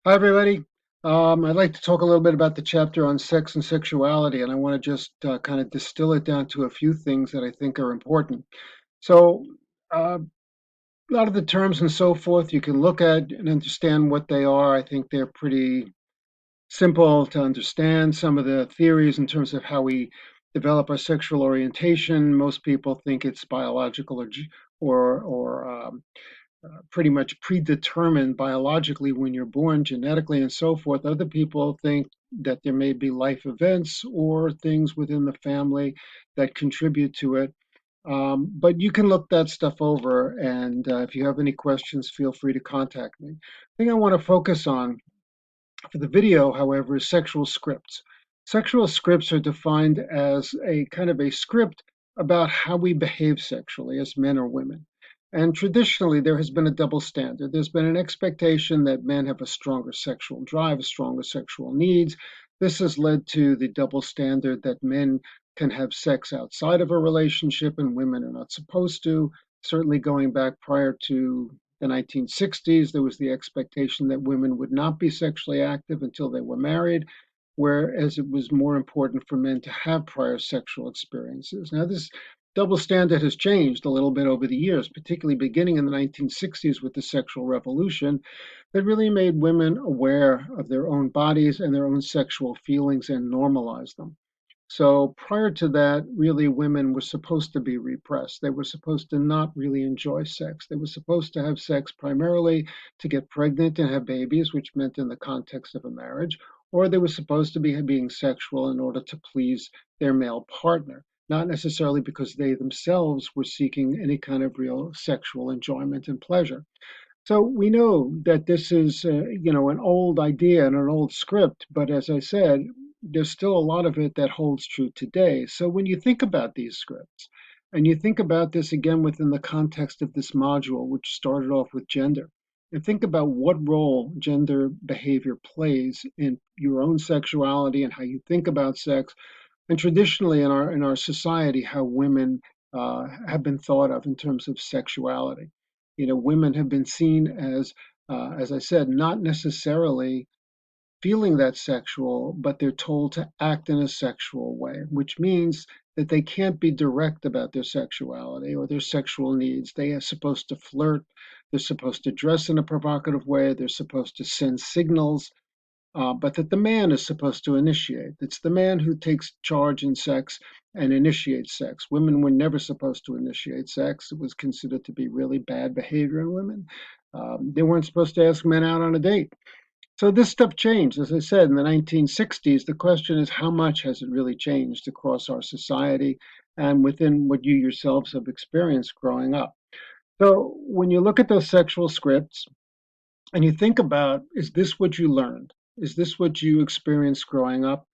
Hi, everybody. I'd like to talk a little bit about the chapter on sex and sexuality, and I want to just kind of distill it down to a few things that I think are important. So, a lot of the terms and so forth, you can look at and understand what they are. I think they're pretty simple to understand. Some of the theories in terms of how we develop our sexual orientation, most people think it's biological or pretty much predetermined biologically when you're born, genetically, and so forth. Other people think that there may be life events or things within the family that contribute to it. But you can look that stuff over, and if you have any questions, feel free to contact me. The thing I want to focus on for the video, however, is sexual scripts. Sexual scripts are defined as a kind of a script about how we behave sexually as men or women. And traditionally, there has been a double standard. There's been an expectation that men have a stronger sexual drive, stronger sexual needs. This has led to the double standard that men can have sex outside of a relationship and women are not supposed to. Certainly, going back prior to the 1960s, there was the expectation that women would not be sexually active until they were married, whereas it was more important for men to have prior sexual experiences. Now, this double standard has changed a little bit over the years, particularly beginning in the 1960s with the sexual revolution, that really made women aware of their own bodies and their own sexual feelings and normalized them. So prior to that, really women were supposed to be repressed. They were supposed to not really enjoy sex. They were supposed to have sex primarily to get pregnant and have babies, which meant in the context of a marriage, or they were supposed to be being sexual in order to please their male partner, not necessarily because they themselves were seeking any kind of real sexual enjoyment and pleasure. So we know that this is, an old idea and an old script, but as I said, there's still a lot of it that holds true today. So when you think about these scripts, and you think about this again within the context of this module, which started off with gender, and think about what role gender behavior plays in your own sexuality and how you think about sex, and traditionally in our society, how women have been thought of in terms of sexuality. Women have been seen as I said, not necessarily feeling that sexual, but they're told to act in a sexual way, which means that they can't be direct about their sexuality or their sexual needs. They are supposed to flirt. They're supposed to dress in a provocative way. They're supposed to send signals, but that the man is supposed to initiate. It's the man who takes charge in sex and initiates sex. Women were never supposed to initiate sex. It was considered to be really bad behavior in women. They weren't supposed to ask men out on a date. So this stuff changed. As I said, in the 1960s, the question is how much has it really changed across our society and within what you yourselves have experienced growing up? So when you look at those sexual scripts, and you think about, is this what you learned? Is this what you experienced growing up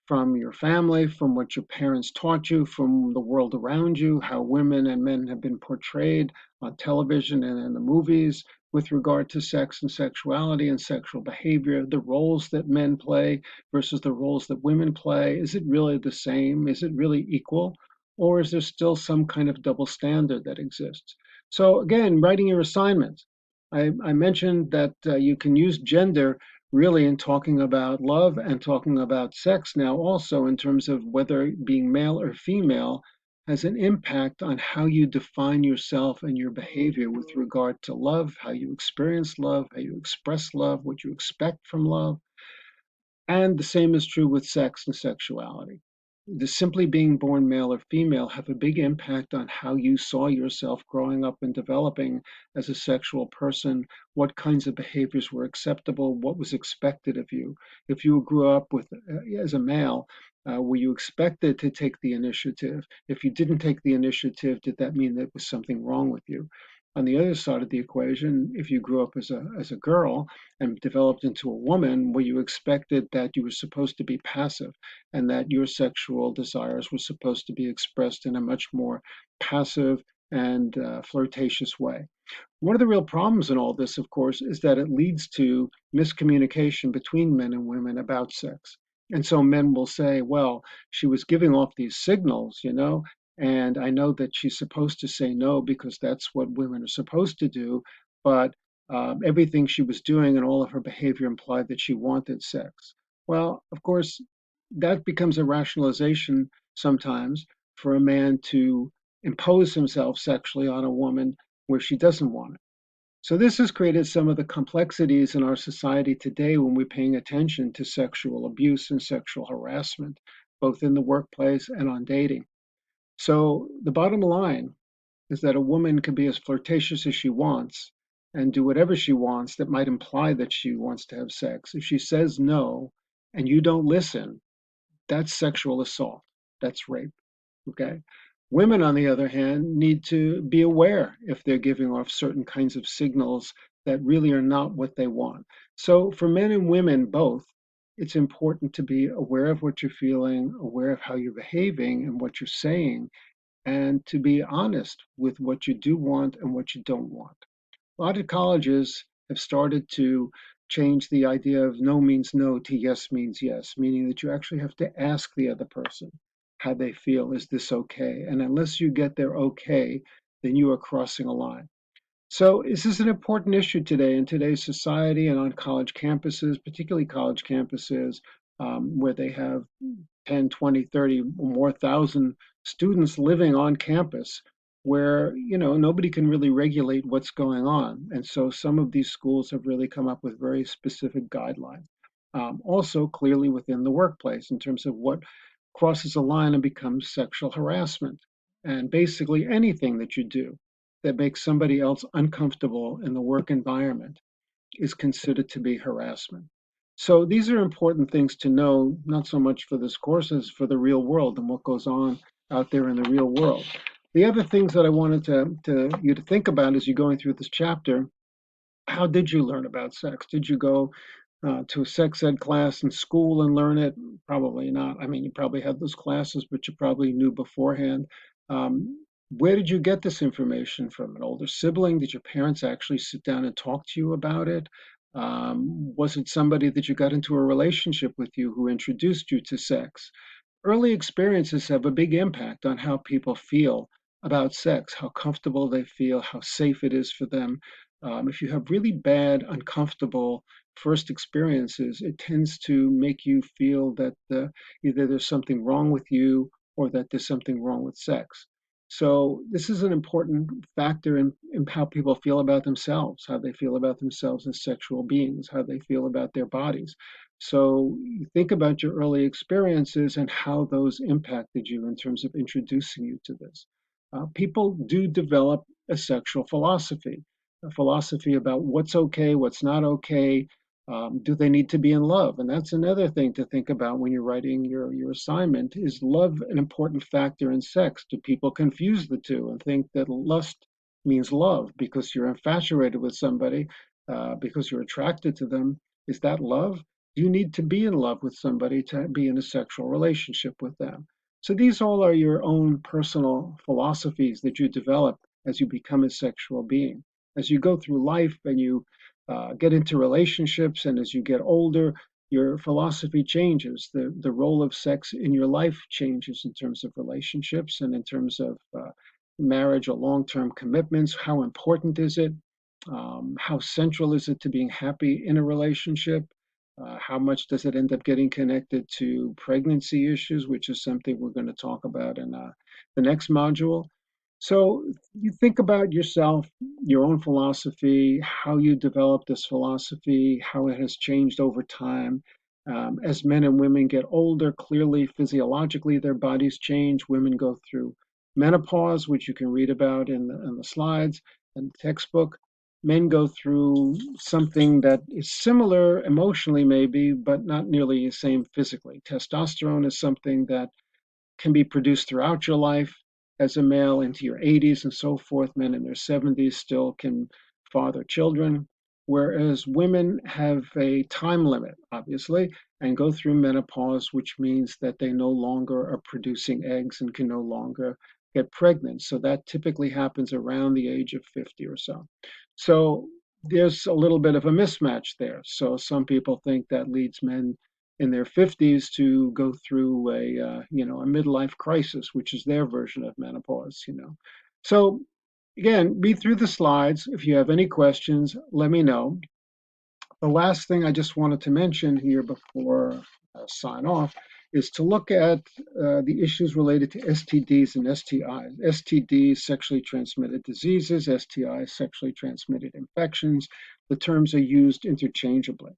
from your family, from what your parents taught you, from the world around you, how women and men have been portrayed on television and in the movies with regard to sex and sexuality and sexual behavior, the roles that men play versus the roles that women play? Is it really the same? Is it really equal? Or is there still some kind of double standard that exists? So again, writing your assignments, I mentioned that you can use gender really in talking about love and talking about sex now, also in terms of whether being male or female has an impact on how you define yourself and your behavior with regard to love, how you experience love, how you express love, what you expect from love. And the same is true with sex and sexuality. The simply being born male or female have a big impact on how you saw yourself growing up and developing as a sexual person, what kinds of behaviors were acceptable, what was expected of you. If you grew up with as a male, were you expected to take the initiative? If you didn't take the initiative, did that mean there was something wrong with you? On the other side of the equation, if you grew up as a girl and developed into a woman, where you expected that you were supposed to be passive and that your sexual desires were supposed to be expressed in a much more passive and flirtatious way. One of the real problems in all this, of course, is that it leads to miscommunication between men and women about sex. And so men will say, well, she was giving off these signals, and I know that she's supposed to say no because that's what women are supposed to do. But everything she was doing and all of her behavior implied that she wanted sex. Well, of course, that becomes a rationalization sometimes for a man to impose himself sexually on a woman where she doesn't want it. So this has created some of the complexities in our society today when we're paying attention to sexual abuse and sexual harassment, both in the workplace and on dating. So the bottom line is that a woman can be as flirtatious as she wants and do whatever she wants that might imply that she wants to have sex. If she says no and you don't listen, that's sexual assault. That's rape. Okay. Women, on the other hand, need to be aware if they're giving off certain kinds of signals that really are not what they want. So, for men and women both, it's important to be aware of what you're feeling, aware of how you're behaving and what you're saying, and to be honest with what you do want and what you don't want. A lot of colleges have started to change the idea of no means no to yes means yes, meaning that you actually have to ask the other person how they feel. Is this okay? And unless you get their okay, then you are crossing a line. So, this is an important issue today in today's society and on college campuses, particularly college campuses, where they have 10, 20, 30 or more thousand students living on campus where, nobody can really regulate what's going on. And so some of these schools have really come up with very specific guidelines. Also, clearly within the workplace in terms of what crosses a line and becomes sexual harassment. And basically anything that you do that makes somebody else uncomfortable in the work environment is considered to be harassment. So these are important things to know, not so much for this course as for the real world and what goes on out there in the real world. The other things that I wanted to you to think about as you're going through this chapter: how did you learn about sex? Did you go to a sex ed class in school and learn it? Probably not. I mean, you probably had those classes, but you probably knew beforehand. Where did you get this information from? An older sibling? Did your parents actually sit down and talk to you about it? Was it somebody that you got into a relationship with you who introduced you to sex? Early experiences have a big impact on how people feel about sex, how comfortable they feel, how safe it is for them. If you have really bad, uncomfortable first experiences, it tends to make you feel that either there's something wrong with you or that there's something wrong with sex. So, this is an important factor in how people feel about themselves, how they feel about themselves as sexual beings, how they feel about their bodies. So you think about your early experiences and how those impacted you in terms of introducing you to this. People do develop a sexual philosophy, a philosophy about what's okay, what's not okay. Do they need to be in love? And that's another thing to think about when you're writing your assignment. Is love an important factor in sex? Do people confuse the two and think that lust means love because you're infatuated with somebody, because you're attracted to them? Is that love? You need to be in love with somebody to be in a sexual relationship with them. So these all are your own personal philosophies that you develop as you become a sexual being. As you go through life and you get into relationships, and as you get older, your philosophy changes. The role of sex in your life changes in terms of relationships and in terms of marriage or long term commitments. How important is it? How central is it to being happy in a relationship? How much does it end up getting connected to pregnancy issues, which is something we're going to talk about in the next module? So you think about yourself, your own philosophy, how you develop this philosophy, how it has changed over time. As men and women get older, clearly physiologically their bodies change. Women go through menopause, which you can read about in the slides and the textbook. Men go through something that is similar emotionally, maybe, but not nearly the same physically. Testosterone is something that can be produced throughout your life as a male into your 80s and so forth. Men in their 70s still can father children, whereas women have a time limit, obviously, and go through menopause, which means that they no longer are producing eggs and can no longer get pregnant. So that typically happens around the age of 50 or so. So there's a little bit of a mismatch there. So some people think that leads men in their 50s to go through a midlife crisis, which is their version of menopause. So again, read through the slides. If you have any questions, let me know. The last thing I just wanted to mention here before I sign off is to look at the issues related to STDs and STIs. STDs, sexually transmitted diseases, STIs, sexually transmitted infections. The terms are used interchangeably.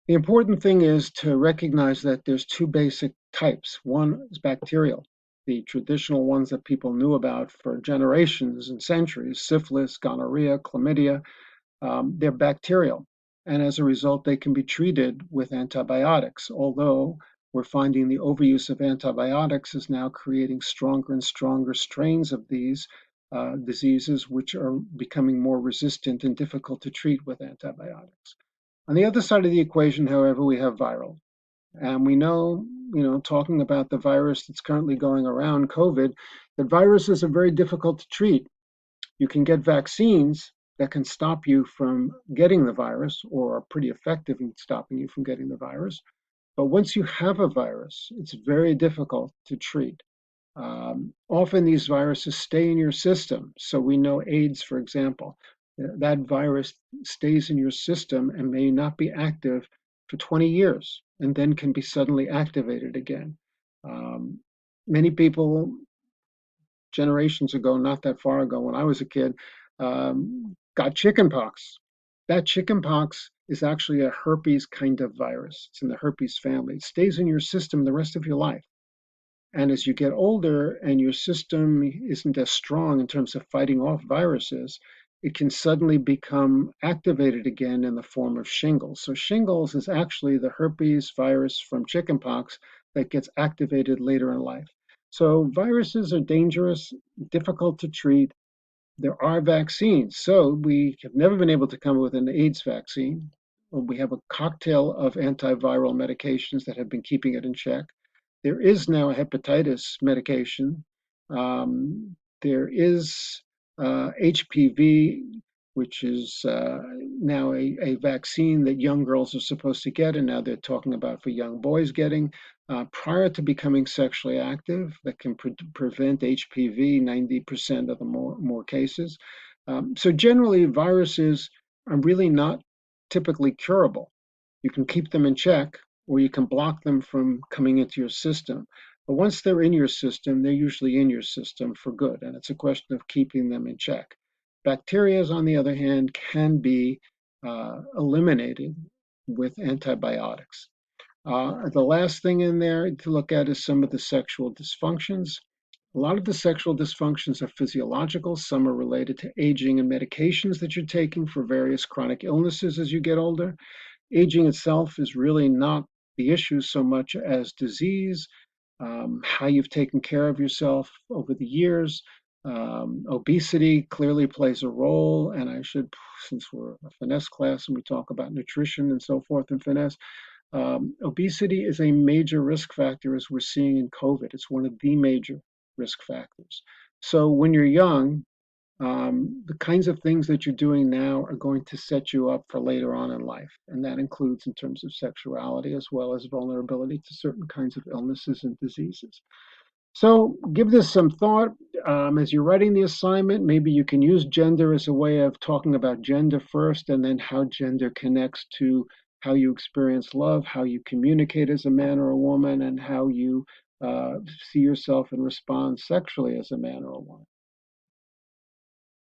The important thing is to recognize that there's two basic types. One is bacterial, the traditional ones that people knew about for generations and centuries, syphilis, gonorrhea, chlamydia. They're bacterial, and as a result, they can be treated with antibiotics, although we're finding the overuse of antibiotics is now creating stronger and stronger strains of these diseases, which are becoming more resistant and difficult to treat with antibiotics. On the other side of the equation, however, we have viral. And we know, talking about the virus that's currently going around, COVID, that viruses are very difficult to treat. You can get vaccines that can stop you from getting the virus or are pretty effective in stopping you from getting the virus. But once you have a virus, it's very difficult to treat. Often these viruses stay in your system. So we know AIDS, for example, that virus stays in your system and may not be active for 20 years and then can be suddenly activated again. Um, Many people generations ago, not that far ago when I was a kid, got chickenpox. That chickenpox is actually a herpes kind of virus. It's in the herpes family. It stays in your system the rest of your life. And as you get older and your system isn't as strong in terms of fighting off viruses, it can suddenly become activated again in the form of shingles. So shingles is actually the herpes virus from chickenpox that gets activated later in life. So viruses are dangerous, difficult to treat. There are vaccines. So we have never been able to come up with an AIDS vaccine. We have a cocktail of antiviral medications that have been keeping it in check. There is now a hepatitis medication. There is HPV, which is now a vaccine that young girls are supposed to get, and now they're talking about for young boys getting. Prior to becoming sexually active, that can prevent HPV 90% of the more cases. So generally, viruses are really not typically curable. You can keep them in check, or you can block them from coming into your system. But once they're in your system, they're usually in your system for good, and it's a question of keeping them in check. Bacteria, on the other hand, can be eliminated with antibiotics. The last thing in there to look at is some of the sexual dysfunctions. A lot of the sexual dysfunctions are physiological. Some are related to aging and medications that you're taking for various chronic illnesses as you get older. Aging itself is really not the issue so much as disease, how you've taken care of yourself over the years. Obesity clearly plays a role, and I should, since we're a finesse class and we talk about nutrition and so forth in finesse, obesity is a major risk factor as we're seeing in COVID. It's one of the major risk factors. So when you're young, the kinds of things that you're doing now are going to set you up for later on in life. And that includes in terms of sexuality as well as vulnerability to certain kinds of illnesses and diseases. So give this some thought. As you're writing the assignment, maybe you can use gender as a way of talking about gender first and then how gender connects to how you experience love, how you communicate as a man or a woman, and how you see yourself and respond sexually as a man or a woman.